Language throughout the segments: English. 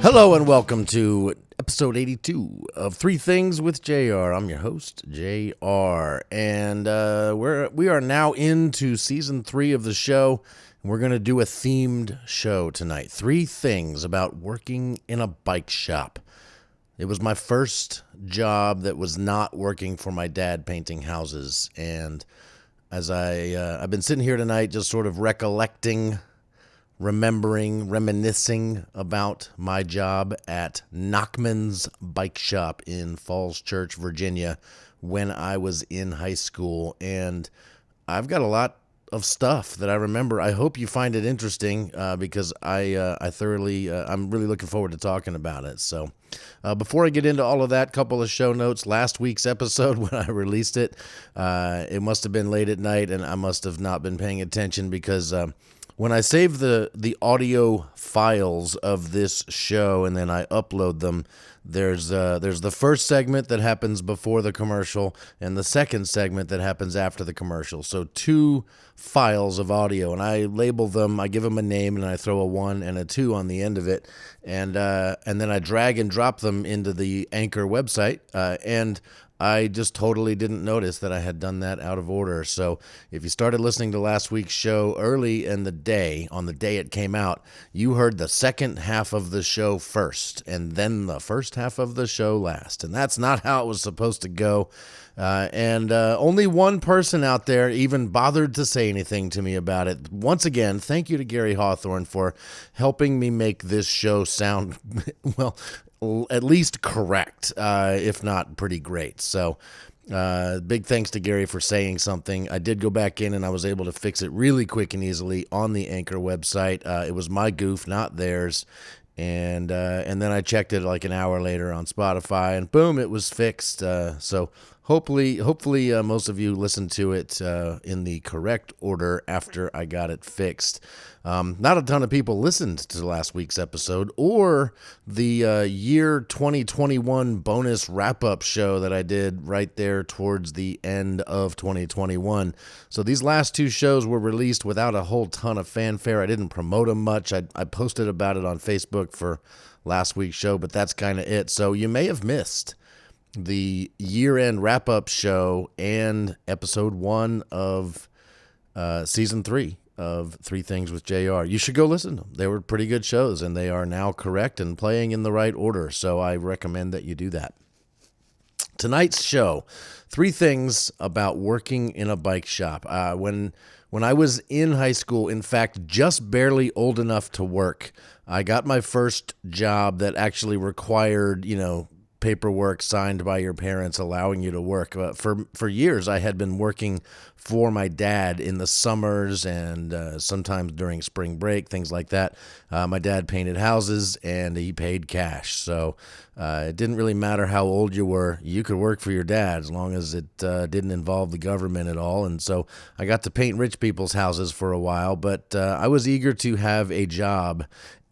Hello and welcome to episode 82 of Three Things with JR. I'm your host, JR, and we are now into season 3 of the show. We're going to do a themed show tonight. 3 things about working in a bike shop. It was my first job that was not working for my dad painting houses, and as I've been sitting here tonight just sort of recollecting, reminiscing about my job at Nachman's bike shop in Falls Church, Virginia, when I was in high school. And I've got a lot of stuff that I remember. I hope you find it interesting because I'm really looking forward to talking about it. So before I get into all of that, couple of show notes. Last week's episode, when I released it, it must have been late at night, and I must have not been paying attention because when I save the audio files of this show and then I upload them, there's the first segment that happens before the commercial and the second segment that happens after the commercial. So 2 files of audio, and I label them. I give them a name and I throw a 1 and a 2 on the end of it, and then I drag and drop them into the Anchor website, and I just totally didn't notice that I had done that out of order. So if you started listening to last week's show early in the day, on the day it came out, you heard the second half of the show first, and then the first half of the show last. And that's not how it was supposed to go. And only one person out there even bothered to say anything to me about it. Once again, thank you to Gary Hawthorne for helping me make this show sound, well, at least correct, if not pretty great. So big thanks to Gary for saying something. I did go back in and I was able to fix it really quick and easily on the Anchor website. It was my goof, not theirs. And then I checked it like an hour later on Spotify, and boom, it was fixed. So hopefully, most of you listened to it in the correct order after I got it fixed. Not a ton of people listened to last week's episode or the year 2021 bonus wrap-up show that I did right there towards the end of 2021. So these last 2 shows were released without a whole ton of fanfare. I didn't promote them much. I posted about it on Facebook for last week's show, but that's kind of it. So you may have missed the year-end wrap-up show and episode 1 of season 3 of 3 Things with JR. You should go listen to them. They were pretty good shows, and they are now correct and playing in the right order, so I recommend that you do that. Tonight's show, 3 things about working in a bike shop. When I was in high school, in fact, just barely old enough to work, I got my first job that actually required, paperwork signed by your parents allowing you to work. For years, I had been working for my dad in the summers and sometimes during spring break, things like that. My dad painted houses and he paid cash. So it didn't really matter how old you were. You could work for your dad as long as it didn't involve the government at all. And so I got to paint rich people's houses for a while, but I was eager to have a job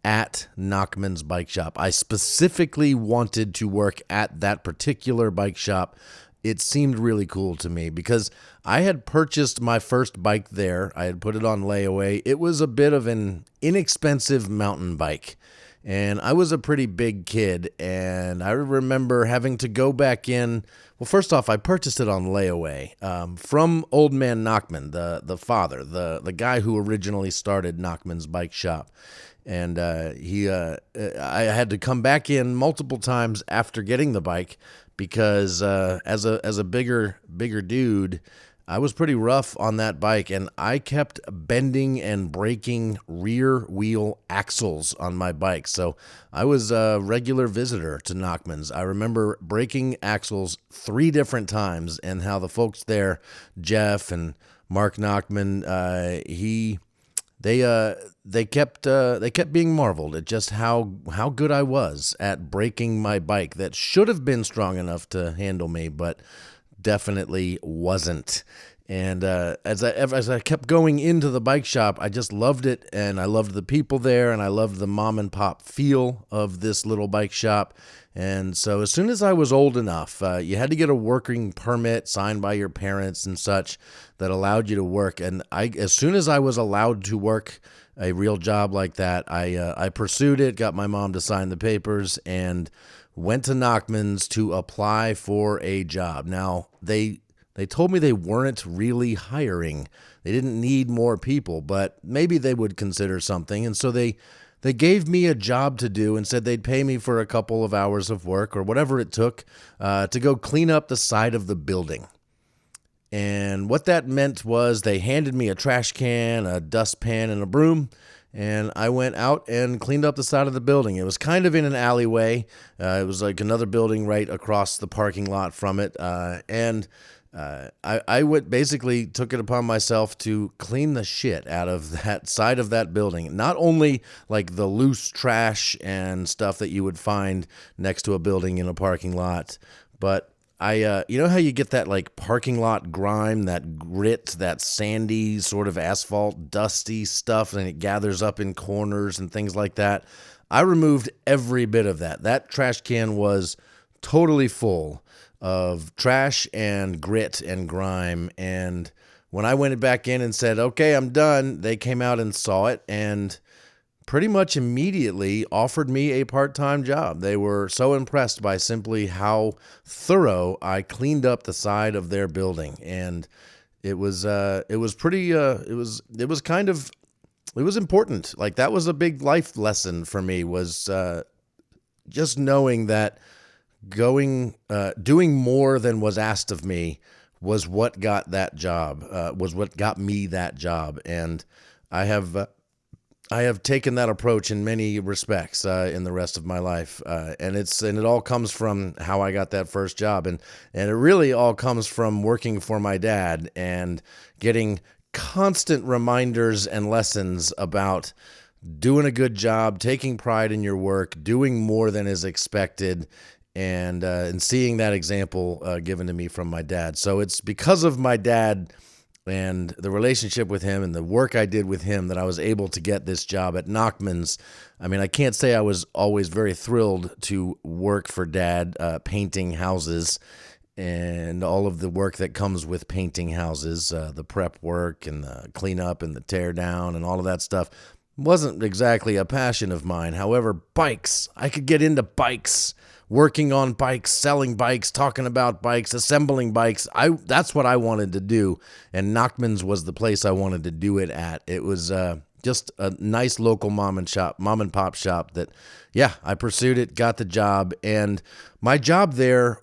at Nachman's bike shop. I specifically wanted to work at that particular bike shop. It seemed really cool to me because I had purchased my first bike there. I had put it on layaway. It was a bit of an inexpensive mountain bike, and I was a pretty big kid, and I remember having to go back in. Well, first off, I purchased it on layaway from Old Man Nachman, the father, the guy who originally started Nachman's bike shop. And I had to come back in multiple times after getting the bike because as a bigger dude, I was pretty rough on that bike, and I kept bending and breaking rear wheel axles on my bike. So I was a regular visitor to Nachman's. I remember breaking axles 3 different times, and how the folks there, Jeff and Mark Nachman, They kept being marveled at just how good I was at breaking my bike that should have been strong enough to handle me, but definitely wasn't. And as I kept going into the bike shop, I just loved it, and I loved the people there, and I loved the mom and pop feel of this little bike shop. And so as soon as I was old enough, you had to get a working permit signed by your parents and such that allowed you to work. And as soon as I was allowed to work a real job like that, I pursued it, got my mom to sign the papers, and went to Nachman's to apply for a job. Now, they told me they weren't really hiring. They didn't need more people, but maybe they would consider something. And so they gave me a job to do and said they'd pay me for a couple of hours of work or whatever it took to go clean up the side of the building. And what that meant was they handed me a trash can, a dustpan, and a broom, and I went out and cleaned up the side of the building. It was kind of in an alleyway. It was like another building right across the parking lot from it. I would basically took it upon myself to clean the shit out of that side of that building. Not only like the loose trash and stuff that you would find next to a building in a parking lot, but you know how you get that like parking lot grime, that grit, that sandy sort of asphalt, dusty stuff, and it gathers up in corners and things like that. I removed every bit of that. That trash can was totally full of trash and grit and grime. And when I went back in and said, okay, I'm done, they came out and saw it and pretty much immediately offered me a part-time job. They were so impressed by simply how thorough I cleaned up the side of their building. And it was important. Like, that was a big life lesson for me, was just knowing that doing more than was asked of me was what got that job, was what got me that job. And I have taken that approach in many respects in the rest of my life, and it all comes from how I got that first job, and it really all comes from working for my dad and getting constant reminders and lessons about doing a good job, taking pride in your work, doing more than is expected, and seeing that example given to me from my dad. So it's because of my dad and the relationship with him and the work I did with him that I was able to get this job at Nachman's. I mean, I can't say I was always very thrilled to work for Dad, painting houses and all of the work that comes with painting houses, the prep work and the cleanup and the tear down and all of that stuff. Wasn't exactly a passion of mine. However, bikes, I could get into bikes. Working on bikes, selling bikes, talking about bikes, assembling bikes. That's what I wanted to do, and Nachman's was the place I wanted to do it at. It was just a nice local mom and pop shop that, yeah, I pursued it, got the job, and my job there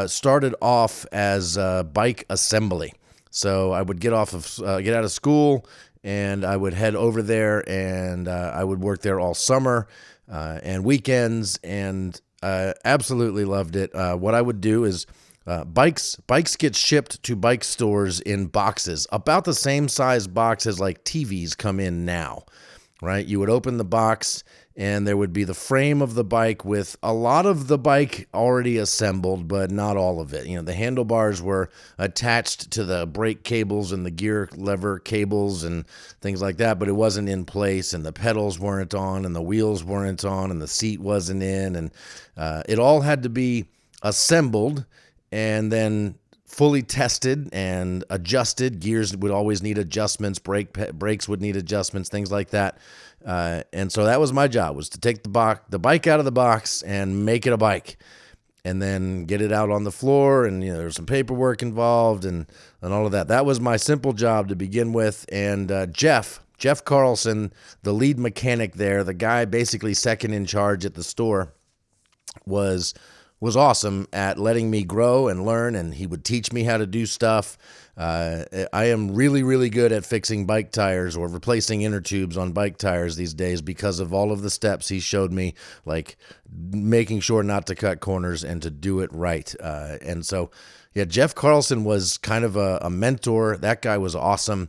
started off as bike assembly. So I would get out of school, and I would head over there, and I would work there all summer and weekends, and absolutely loved it. What I would do is bikes get shipped to bike stores in boxes, about the same size box as like TVs come in now, right? You would open the box and there would be the frame of the bike with a lot of the bike already assembled, but not all of it. You know, the handlebars were attached to the brake cables and the gear lever cables and things like that, but it wasn't in place, and the pedals weren't on, and the wheels weren't on, and the seat wasn't in, and it all had to be assembled and then fully tested and adjusted. Gears would always need adjustments, brakes would need adjustments, things like that. And so that was my job, was to take the bike out of the box and make it a bike, and then get it out on the floor. And, you know, there's some paperwork involved and all of that. That was my simple job to begin with. And Jeff Carlson, the lead mechanic there, the guy basically second in charge at the store, was awesome at letting me grow and learn, and he would teach me how to do stuff. I am really, really good at fixing bike tires or replacing inner tubes on bike tires these days because of all of the steps he showed me, like making sure not to cut corners and to do it right. And so, Yeah, Jeff Carlson was kind of a mentor. That guy was awesome.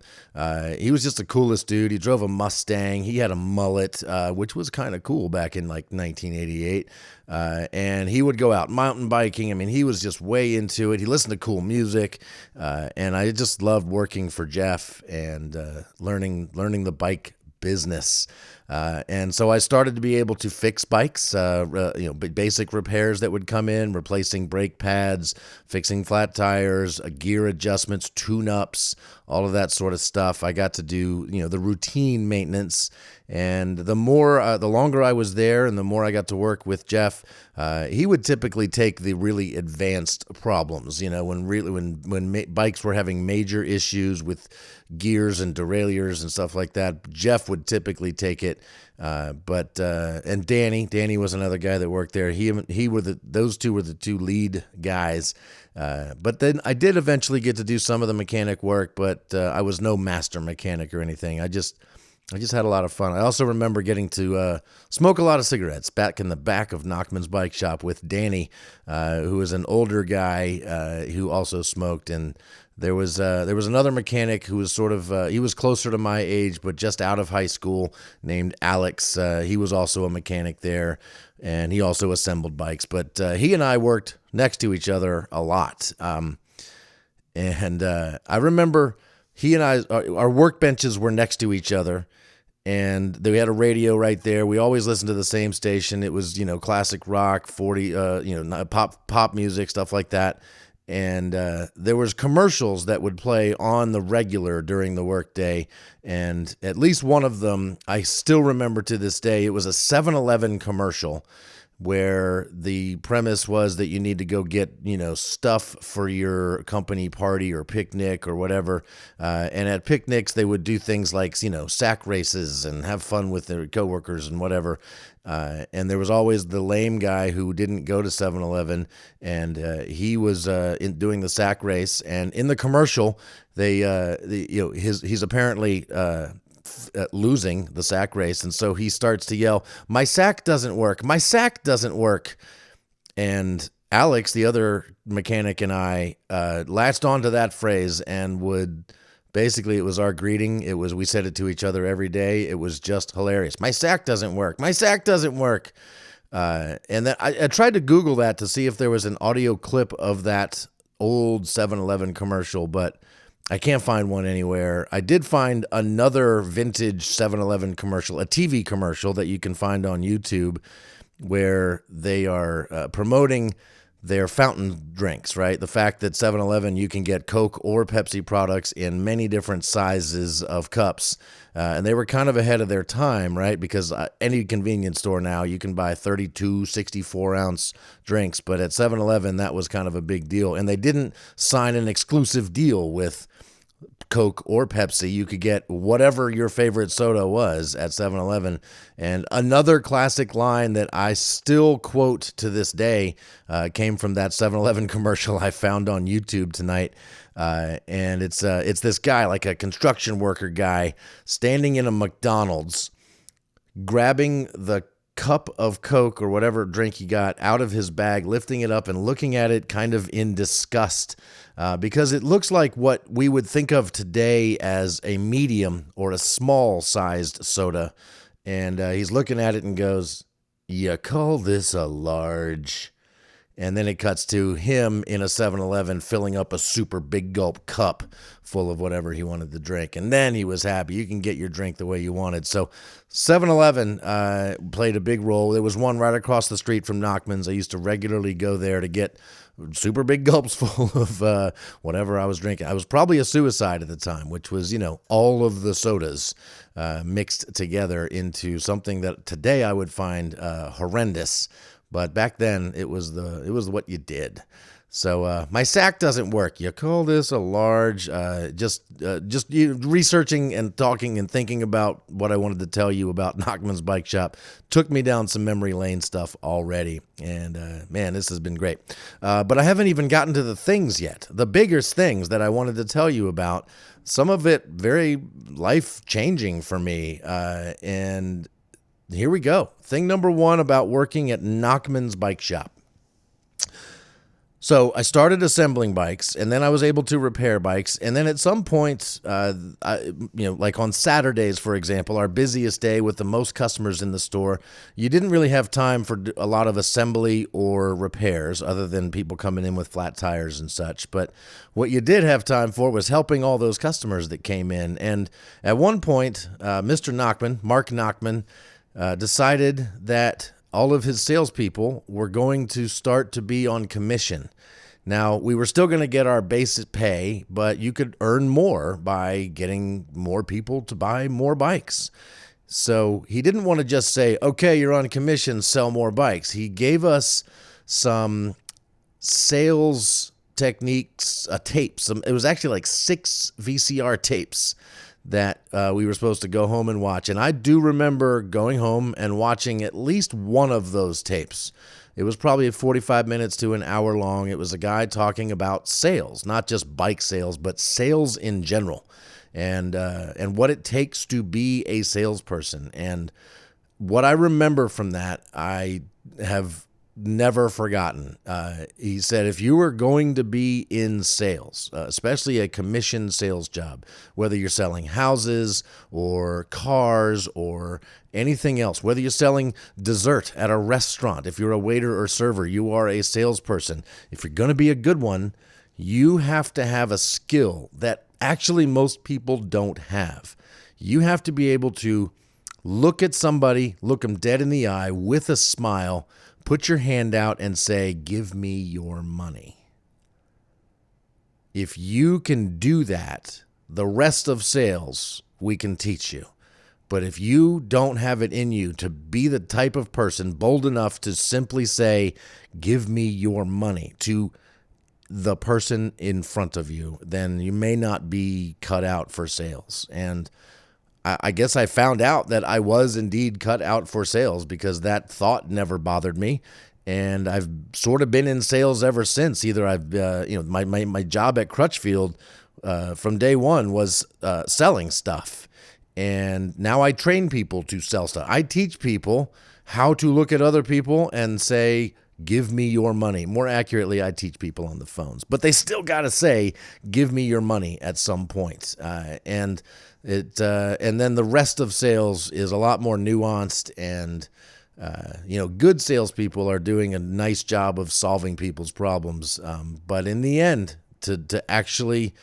He was just the coolest dude. He drove a Mustang. He had a mullet, which was kind of cool back in like 1988. And he would go out mountain biking. I mean, he was just way into it. He listened to cool music. And I just loved working for Jeff and learning the bike business. And so I started to be able to fix bikes, basic repairs that would come in, replacing brake pads, fixing flat tires, gear adjustments, tune-ups, all of that sort of stuff. I got to do, the routine maintenance. And the longer I was there and the more I got to work with Jeff, he would typically take the really advanced problems, when bikes were having major issues with gears and derailleurs and stuff like that. Jeff would typically take it. And Danny was another guy that worked there. Those two were the two lead guys. But then I did eventually get to do some of the mechanic work, but I was no master mechanic or anything. I just had a lot of fun. I also remember getting to smoke a lot of cigarettes back in the back of Nachman's bike shop with Danny, who was an older guy who also smoked. And there was another mechanic who was sort of he was closer to my age, but just out of high school, named Alex. He was also a mechanic there, and he also assembled bikes. But he and I worked next to each other a lot. And I remember he and our workbenches were next to each other. And we had a radio right there. We always listened to the same station. It was, classic rock, 40, pop music, stuff like that. And there was commercials that would play on the regular during the workday. And at least one of them, I still remember to this day. It was a 7-Eleven commercial where the premise was that you need to go get, stuff for your company party or picnic or whatever. And at picnics, they would do things like, sack races and have fun with their coworkers and whatever. And there was always the lame guy who didn't go to 7-Eleven, and he was doing the sack race. And in the commercial, he's apparently losing the sack race, and so he starts to yell, "My sack doesn't work! My sack doesn't work!" And Alex, the other mechanic, and I latched onto that phrase and would basically, it was our greeting. We said it to each other every day. It was just hilarious. "My sack doesn't work! My sack doesn't work!" And then I tried to Google that to see if there was an audio clip of that old 7-Eleven commercial, but I can't find one anywhere. I did find another vintage 7-Eleven commercial, a TV commercial that you can find on YouTube, where they are promoting their fountain drinks, right? The fact that 7-Eleven, you can get Coke or Pepsi products in many different sizes of cups. And they were kind of ahead of their time, right? Because any convenience store now, you can buy 32, 64-ounce drinks. But at 7-Eleven, that was kind of a big deal. And they didn't sign an exclusive deal with Coke or Pepsi. You could get whatever your favorite soda was at 7-Eleven. And another classic line that I still quote to this day came from that 7-Eleven commercial I found on YouTube tonight. And it's this guy, like a construction worker guy, standing in a McDonald's, grabbing the cup of Coke or whatever drink he got out of his bag, lifting it up and looking at it kind of in disgust, because it looks like what we would think of today as a medium or a small-sized soda. And he's looking at it and goes, "You call this a large?" And then it cuts to him in a 7-Eleven filling up a super big gulp cup full of whatever he wanted to drink. And then he was happy. You can get your drink the way you wanted. So 7-Eleven played a big role. There was one right across the street from Nachman's. I used to regularly go there to get super big gulps full of whatever I was drinking. I was probably a suicide at the time, which was, all of the sodas mixed together into something that today I would find horrendous. But back then, it was what you did. So my sack doesn't work. You call this a large? Just researching and talking and thinking about what I wanted to tell you about Nachman's Bike Shop took me down some memory lane stuff already. And man, this has been great. But I haven't even gotten to the things yet. The biggest things that I wanted to tell you about. Some of it very life-changing for me. And here we go. Thing number one about working at Nachman's Bike Shop. So I started assembling bikes, and then I was able to repair bikes. And then at some point, like on Saturdays, for example, our busiest day with the most customers in the store, you didn't really have time for a lot of assembly or repairs other than people coming in with flat tires and such. But what you did have time for was helping all those customers that came in. And at one point, Mr. Nachman, Mark Nachman, decided that all of his salespeople were going to start to be on commission. Now, we were still going to get our basic pay, but you could earn more by getting more people to buy more bikes. So he didn't want to just say, okay, you're on commission, sell more bikes. He gave us some sales techniques, tapes. It was actually like 6 VCR tapes that we were supposed to go home and watch. And I do remember going home and watching at least one of those tapes. It was probably 45 minutes to an hour long. It was a guy talking about sales, not just bike sales, but sales in general, and what it takes to be a salesperson. And what I remember from that, I have never forgotten. He said, if you were going to be in sales, especially a commission sales job, whether you're selling houses or cars or anything else, whether you're selling dessert at a restaurant, if you're a waiter or server, you are a salesperson. If you're going to be a good one, you have to have a skill that actually most people don't have. You have to be able to look at somebody, look them dead in the eye with a smile, put your hand out and say, give me your money. If you can do that, the rest of sales we can teach you. But if you don't have it in you to be the type of person bold enough to simply say, give me your money to the person in front of you, then you may not be cut out for sales. And I guess I found out that I was indeed cut out for sales because that thought never bothered me. And I've sort of been in sales ever since. Either I've, my job at Crutchfield from day one was selling stuff. And now I train people to sell stuff. I teach people how to look at other people and say, give me your money. More accurately, I teach people on the phones. But they still got to say, give me your money at some point. And then the rest of sales is a lot more nuanced, and good salespeople are doing a nice job of solving people's problems. But in the end, to actually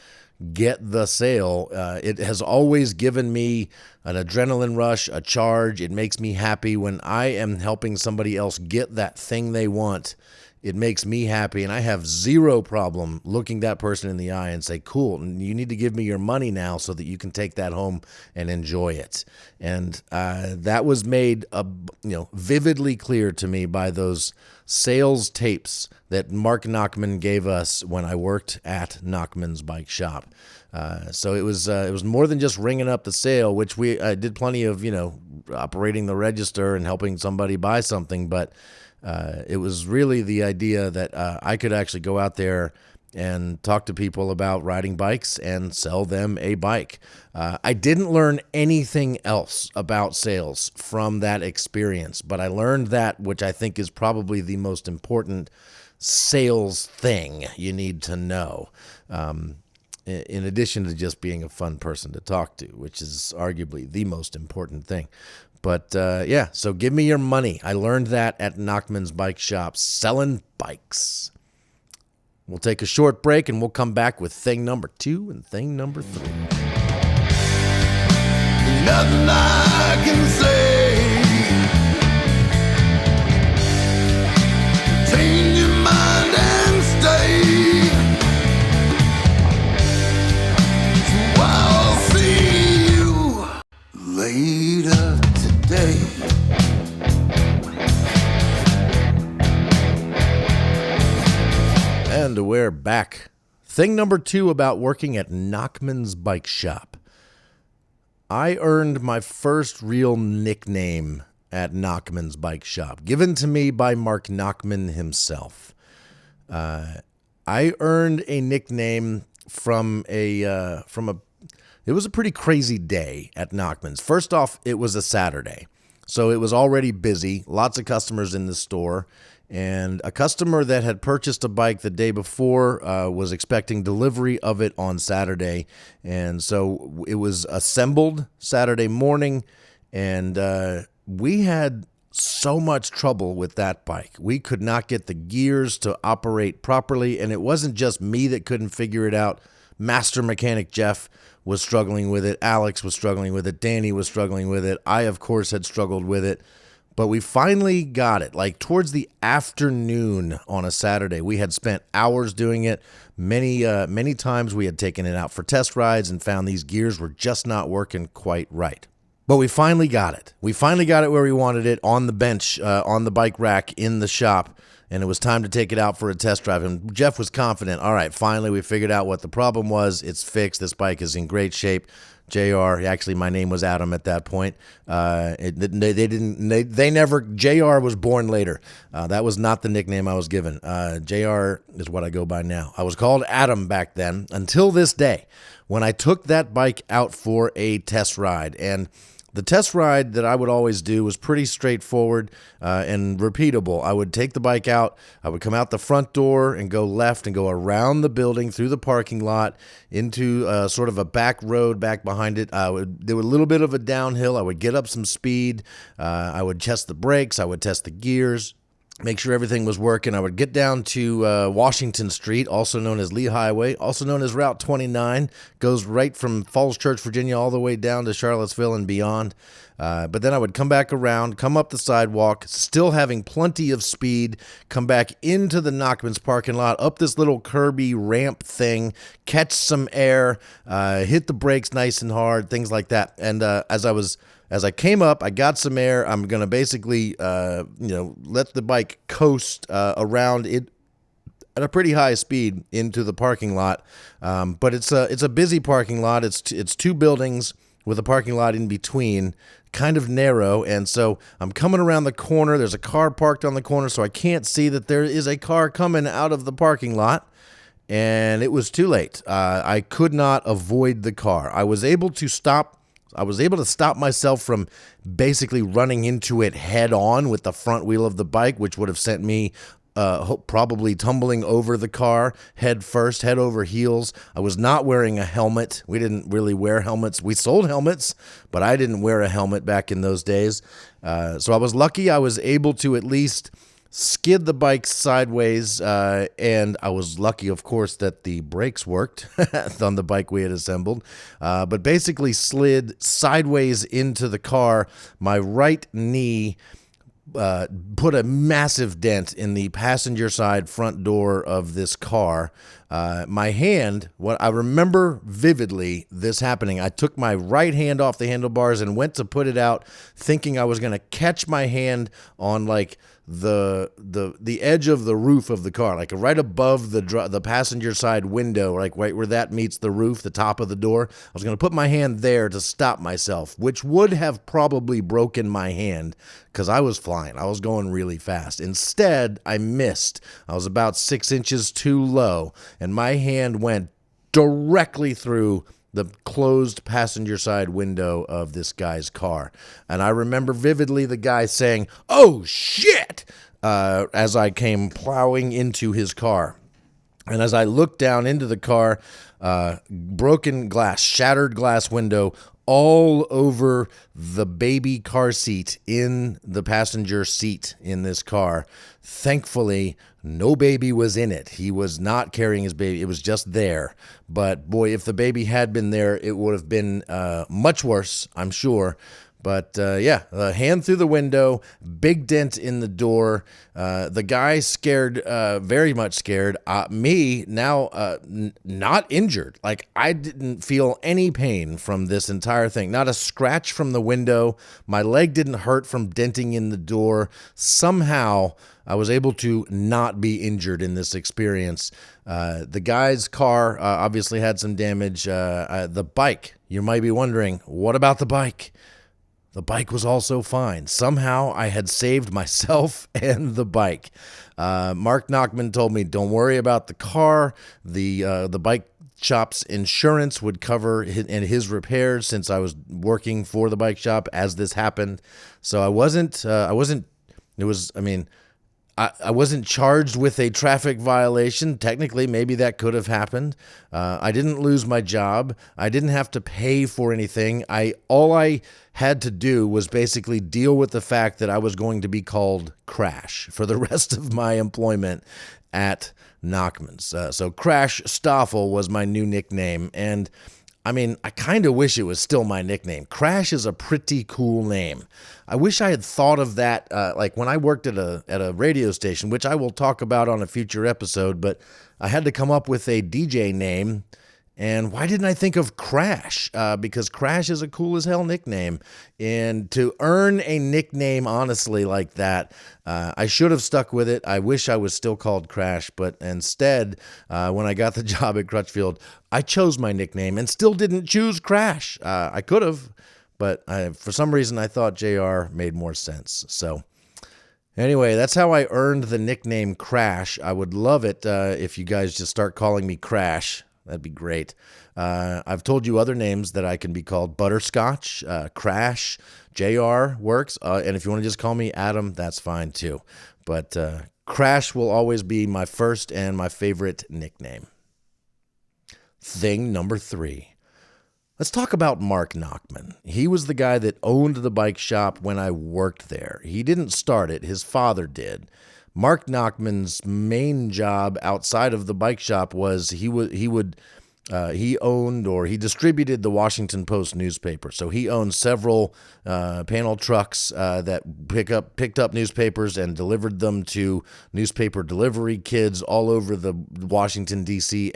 get the sale, it has always given me an adrenaline rush, a charge. It makes me happy when I am helping somebody else get that thing they want. It makes me happy, and I have zero problem looking that person in the eye and say, cool, you need to give me your money now so that you can take that home and enjoy it. And that was made vividly clear to me by those sales tapes that Mark Nachman gave us when I worked at Nachman's Bike Shop. So it was more than just ringing up the sale, which I did plenty of, operating the register and helping somebody buy something, but it was really the idea that I could actually go out there and talk to people about riding bikes and sell them a bike. I didn't learn anything else about sales from that experience, but I learned that, which I think is probably the most important sales thing you need to know, in addition to just being a fun person to talk to, which is arguably the most important thing. But so give me your money. I learned that at Nachman's Bike Shop, selling bikes. We'll take a short break, and we'll come back with thing number 2 and thing number 3. Nothing I can say. Change your mind and stay. So I'll see you later today. And we're back. Thing number 2 about working at Nachman's Bike Shop. I earned my first real nickname at Nachman's Bike Shop, given to me by Mark Nachman himself. I earned a nickname from it was a pretty crazy day at Nachman's. First off, it was a Saturday, so it was already busy, lots of customers in the store, And a customer that had purchased a bike the day before was expecting delivery of it on Saturday. And so it was assembled Saturday morning, and we had so much trouble with that bike. We could not get the gears to operate properly, and it wasn't just me that couldn't figure it out. Master mechanic Jeff was struggling with it. Alex was struggling with it. Danny was struggling with it. I, of course, had struggled with it. But we finally got it, like towards the afternoon on a Saturday. We had spent hours doing it. Many times we had taken it out for test rides and found these gears were just not working quite right. But we finally got it. We finally got it where we wanted it, on the bench, on the bike rack in the shop. And it was time to take it out for a test drive. And Jeff was confident. All right, finally we figured out what the problem was. It's fixed. This bike is in great shape. JR, actually my name was Adam at that point. They never, JR was born later. That was not the nickname I was given. JR is what I go by now. I was called Adam back then until this day when I took that bike out for a test ride. And the test ride that I would always do was pretty straightforward and repeatable. I would take the bike out. I would come out the front door and go left and go around the building through the parking lot into sort of a back road back behind it. There was a little bit of a downhill. I would get up some speed. I would test the brakes. I would test the gears. Make sure everything was working. I would get down to Washington Street, also known as Lee Highway, also known as Route 29. Goes right from Falls Church, Virginia, all the way down to Charlottesville and beyond. But then I would come back around, come up the sidewalk, still having plenty of speed, come back into the Nachman's parking lot, up this little curby ramp thing, catch some air, hit the brakes nice and hard, things like that. And as I came up, I got some air. I'm going to basically, let the bike coast around it at a pretty high speed into the parking lot. But it's a busy parking lot. It's two buildings with a parking lot in between, kind of narrow. And so I'm coming around the corner. There's a car parked on the corner, so I can't see that there is a car coming out of the parking lot. And it was too late. I could not avoid the car. I was able to stop myself from basically running into it head on with the front wheel of the bike, which would have sent me probably tumbling over the car head first, head over heels. I was not wearing a helmet. We didn't really wear helmets. We sold helmets, but I didn't wear a helmet back in those days. So I was lucky I was able to at least skid the bike sideways, and I was lucky, of course, that the brakes worked on the bike we had assembled, but basically slid sideways into the car. My right knee put a massive dent in the passenger side front door of this car. My hand, what I remember vividly this happening, I took my right hand off the handlebars and went to put it out, thinking I was going to catch my hand on like the edge of the roof of the car, like right above the passenger side window, like right where that meets the roof, the top of the door. I was going to put my hand there to stop myself, which would have probably broken my hand because I was flying. I was going really fast. Instead, I missed. I was about 6 inches too low, and my hand went directly through the closed passenger side window of this guy's car. And I remember vividly the guy saying, "Oh, shit," as I came plowing into his car. And as I looked down into the car, broken glass, shattered glass window all over the baby car seat in the passenger seat in this car. Thankfully, no baby was in it. He was not carrying his baby. It was just there. But boy, if the baby had been there, it would have been much worse, I'm sure. But hand through the window, big dent in the door. The guy scared, very much scared. Me now not injured. Like I didn't feel any pain from this entire thing. Not a scratch from the window. My leg didn't hurt from denting in the door. Somehow I was able to not be injured in this experience. The guy's car obviously had some damage. The bike, you might be wondering, what about the bike? The bike was also fine. Somehow I had saved myself and the bike. Mark Nachman told me, don't worry about the car. The bike shop's insurance would cover his repairs since I was working for the bike shop as this happened. So I wasn't, I wasn't charged with a traffic violation. Technically, maybe that could have happened. I didn't lose my job. I didn't have to pay for anything. All I had to do was basically deal with the fact that I was going to be called Crash for the rest of my employment at Nachman's. So Crash Stoffel was my new nickname, and I mean, I kind of wish it was still my nickname. Crash is a pretty cool name. I wish I had thought of that, like when I worked at a radio station, which I will talk about on a future episode, but I had to come up with a DJ name. And why didn't I think of Crash? Because Crash is a cool as hell nickname. And to earn a nickname, honestly, like that, I should have stuck with it. I wish I was still called Crash. But instead, when I got the job at Crutchfield, I chose my nickname and still didn't choose Crash. I could have, but for some reason, I thought JR made more sense. So anyway, that's how I earned the nickname Crash. I would love it if you guys just start calling me Crash. That'd be great. I've told you other names that I can be called. Butterscotch, Crash, JR works. And if you want to just call me Adam, that's fine too. But Crash will always be my first and my favorite nickname. Thing number 3. Let's talk about Mark Nachman. He was the guy that owned the bike shop when I worked there. He didn't start it. His father did. Mark Nachman's main job outside of the bike shop was he owned or he distributed the Washington Post newspaper. So he owned several panel trucks that picked up newspapers and delivered them to newspaper delivery kids all over the Washington, D.C.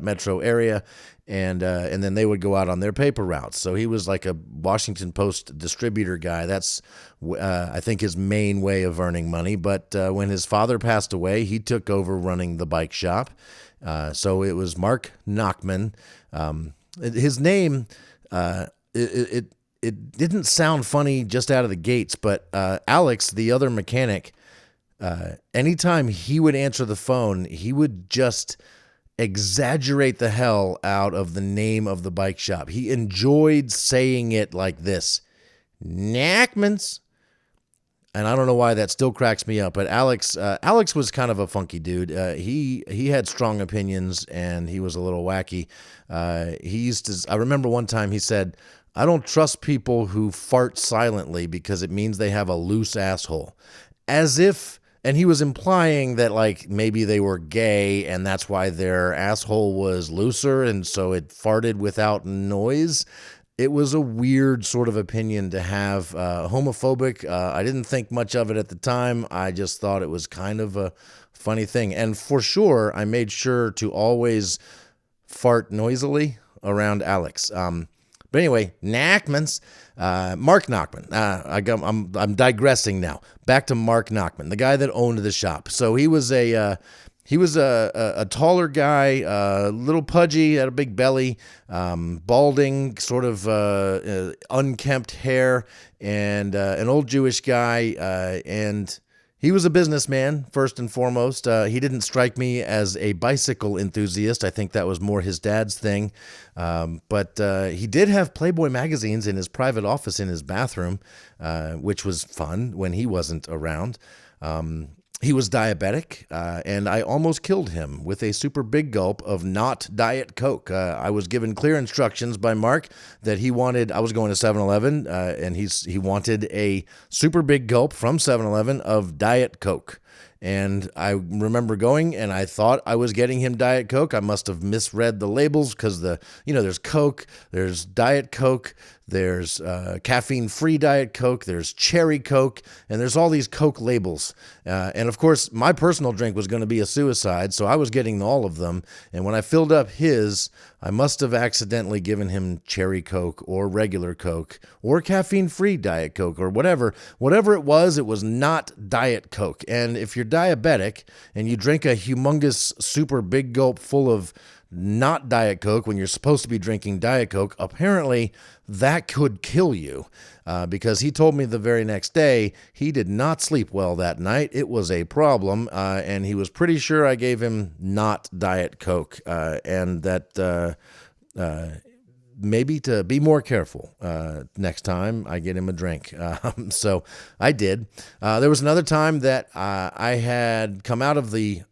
metro area. And then they would go out on their paper routes. So he was like a Washington Post distributor guy. That's, I think, his main way of earning money. But when his father passed away, he took over running the bike shop. So it was Mark Nachman. His name, it didn't sound funny just out of the gates, but Alex, the other mechanic, anytime he would answer the phone, he would just exaggerate the hell out of the name of the bike shop. He enjoyed saying it like this, Nachman's. And I don't know why that still cracks me up, but Alex was kind of a funky dude. He had strong opinions and he was a little wacky. I remember one time he said, "I don't trust people who fart silently because it means they have a loose asshole." As if, and he was implying that like maybe they were gay and that's why their asshole was looser and so it farted without noise. It was a weird sort of opinion to have, homophobic. I didn't think much of it at the time. I just thought it was kind of a funny thing. And for sure, I made sure to always fart noisily around Alex. But anyway, Nachman's, Mark Nachman. I'm digressing now. Back to Mark Nachman, the guy that owned the shop. So he was a taller guy, a little pudgy, had a big belly, balding, sort of unkempt hair, and an old Jewish guy. And he was a businessman, first and foremost. He didn't strike me as a bicycle enthusiast. I think that was more his dad's thing. But he did have Playboy magazines in his private office in his bathroom, which was fun when he wasn't around. He was diabetic, and I almost killed him with a super big gulp of not Diet Coke. I was given clear instructions by Mark that I was going to 7-Eleven, and he wanted a super big gulp from 7-Eleven of Diet Coke. And I remember going, and I thought I was getting him Diet Coke. I must have misread the labels because there's Coke, there's Diet Coke, there's caffeine-free Diet Coke, there's Cherry Coke, and there's all these Coke labels. And of course, my personal drink was going to be a suicide, so I was getting all of them. And when I filled up his, I must have accidentally given him Cherry Coke or regular Coke or caffeine-free Diet Coke or whatever. Whatever it was not Diet Coke. And if you're diabetic and you drink a humongous super big gulp full of not Diet Coke when you're supposed to be drinking Diet Coke, apparently that could kill you, because he told me the very next day he did not sleep well that night. It was a problem, and he was pretty sure I gave him not Diet Coke, and that maybe to be more careful next time I get him a drink. So I did. There was another time that I had come out of the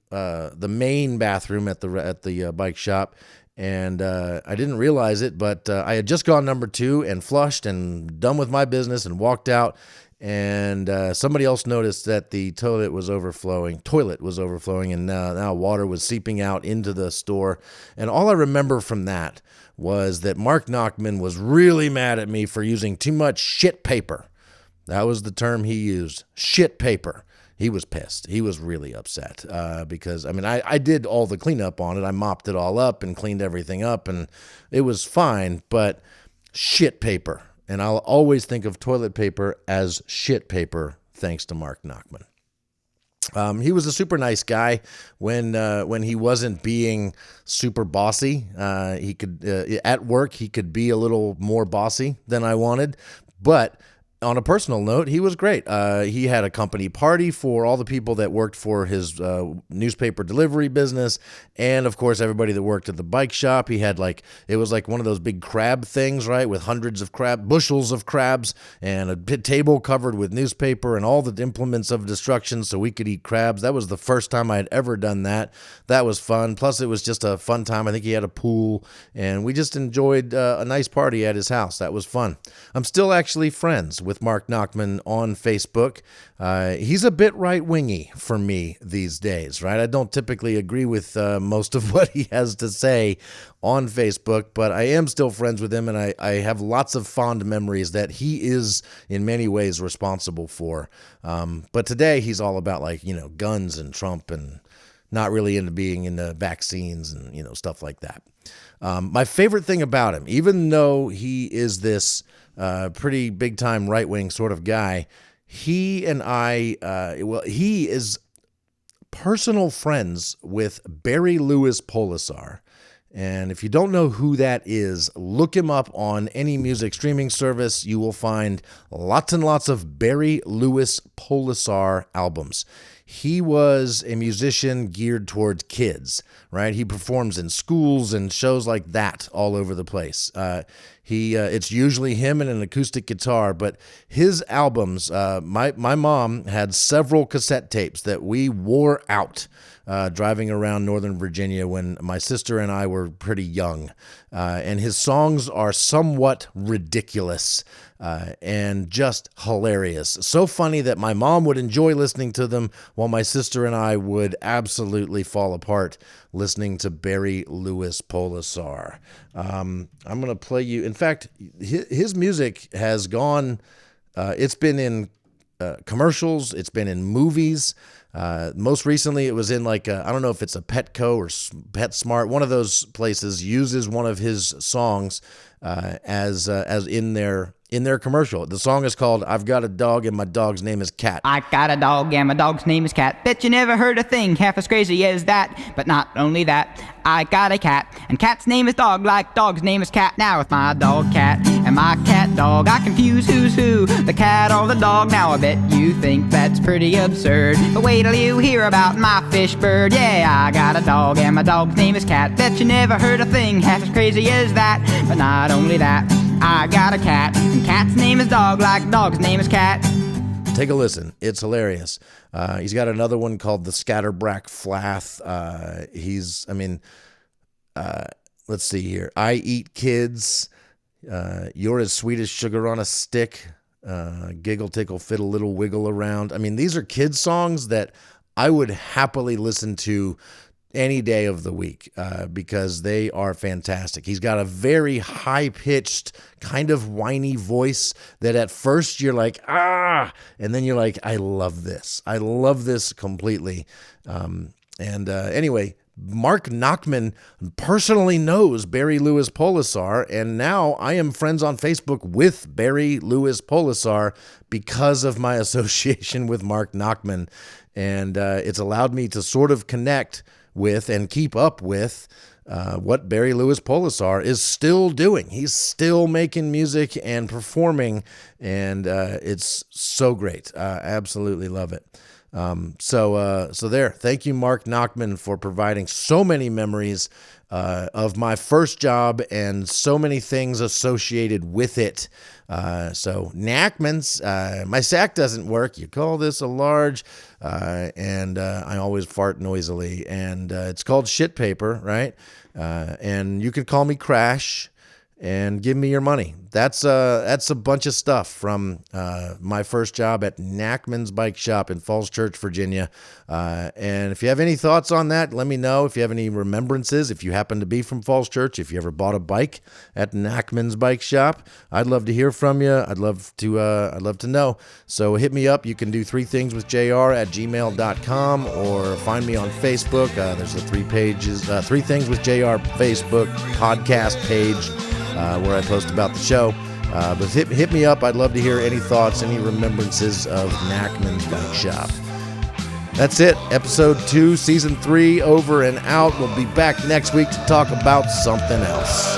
main bathroom at the bike shop, and I didn't realize it, but I had just gone number 2 and flushed and done with my business and walked out. And somebody else noticed that the toilet was overflowing, and now water was seeping out into the store. And all I remember from that was that Mark Nachman was really mad at me for using too much shit paper. That was the term he used, shit paper. He was pissed. He was really upset because, I mean, I did all the cleanup on it. I mopped it all up and cleaned everything up, and it was fine, but shit paper. And I'll always think of toilet paper as shit paper, thanks to Mark Nachman. He was a super nice guy when he wasn't being super bossy. He could at work he could be a little more bossy than I wanted, but on a personal note, he was great. He had a company party for all the people that worked for his newspaper delivery business, and of course everybody that worked at the bike shop. He had it was like one of those big crab things, right, with hundreds of bushels of crabs, and a table covered with newspaper and all the implements of destruction so we could eat crabs. That was the first time I had ever done that. That was fun. Plus, it was just a fun time. I think he had a pool, and we just enjoyed a nice party at his house. That was fun. I'm still actually friends with Mark Nachman on Facebook. He's a bit right-wingy for me these days, right? I don't typically agree with most of what he has to say on Facebook, but I am still friends with him, and I have lots of fond memories that he is in many ways responsible for. But today he's all about guns and Trump and not really into being into vaccines and stuff like that. My favorite thing about him, even though he is this pretty big time right wing sort of guy, he and he is personal friends with Barry Lewis Polisar. And if you don't know who that is, look him up on any music streaming service. You will find lots and lots of Barry Lewis Polisar albums. He was a musician geared towards kids, right? He performs in schools and shows like that all over the place. It's usually him and an acoustic guitar, but his albums, my mom had several cassette tapes that we wore out driving around Northern Virginia when my sister and I were pretty young. And his songs are somewhat ridiculous and just hilarious. So funny that my mom would enjoy listening to them while my sister and I would absolutely fall apart listening to Barry Lewis Polisar. I'm going to play you. In fact, his music has gone, it's been in commercials, it's been in movies. Most recently, it was in I don't know if it's a Petco or PetSmart. One of those places uses one of his songs as in their commercial. The song is called "I've Got a Dog and My Dog's Name is Cat." I got a dog and my dog's name is Cat. Bet you never heard a thing half as crazy as that. But not only that, I got a cat, and cat's name is dog like dog's name is cat. Now with my dog cat and my cat dog, I confuse who's who, the cat or the dog. Now I bet you think that's pretty absurd, but wait till you hear about my fish bird. Yeah, I got a dog and my dog's name is Cat. Bet you never heard a thing half as crazy as that. But not only that, I got a cat, and cat's name is dog like dog's name is cat. Take a listen. It's hilarious. He's got another one called The Scatterbrack Flath. Let's see here. I Eat Kids. You're as sweet as sugar on a stick. Giggle, tickle, fiddle, little wiggle around. I mean, these are kids songs that I would happily listen to any day of the week because they are fantastic. He's got a very high-pitched, kind of whiny voice that at first you're like, and then you're like, I love this. I love this completely. Anyway, Mark Nachman personally knows Barry Lewis Polisar, and now I am friends on Facebook with Barry Lewis Polisar because of my association with Mark Nachman. And it's allowed me to sort of connect with and keep up with what Barry Lewis Polisar is still doing. He's still making music and performing, and it's so great. I absolutely love it. So there. Thank you, Mark Nachman, for providing so many memories of my first job and so many things associated with it. So Nachman's, my sack doesn't work. You call this a large, and I always fart noisily, and it's called shit paper, right? And you could call me Crash and give me your money. That's a bunch of stuff from my first job at Nachman's Bike Shop in Falls Church, Virginia. And if you have any thoughts on that, let me know. If you have any remembrances, if you happen to be from Falls Church, if you ever bought a bike at Nachman's Bike Shop, I'd love to hear from you. I'd love to know. So hit me up. You can do 3thingswithjr@gmail.com or find me on Facebook. There's the 3 Things with JR Facebook podcast page where I post about the show. But hit me up. I'd love to hear any thoughts, any remembrances of Nachman's Bike Shop. That's it. Episode 2, Season 3, over and out. We'll be back next week to talk about something else.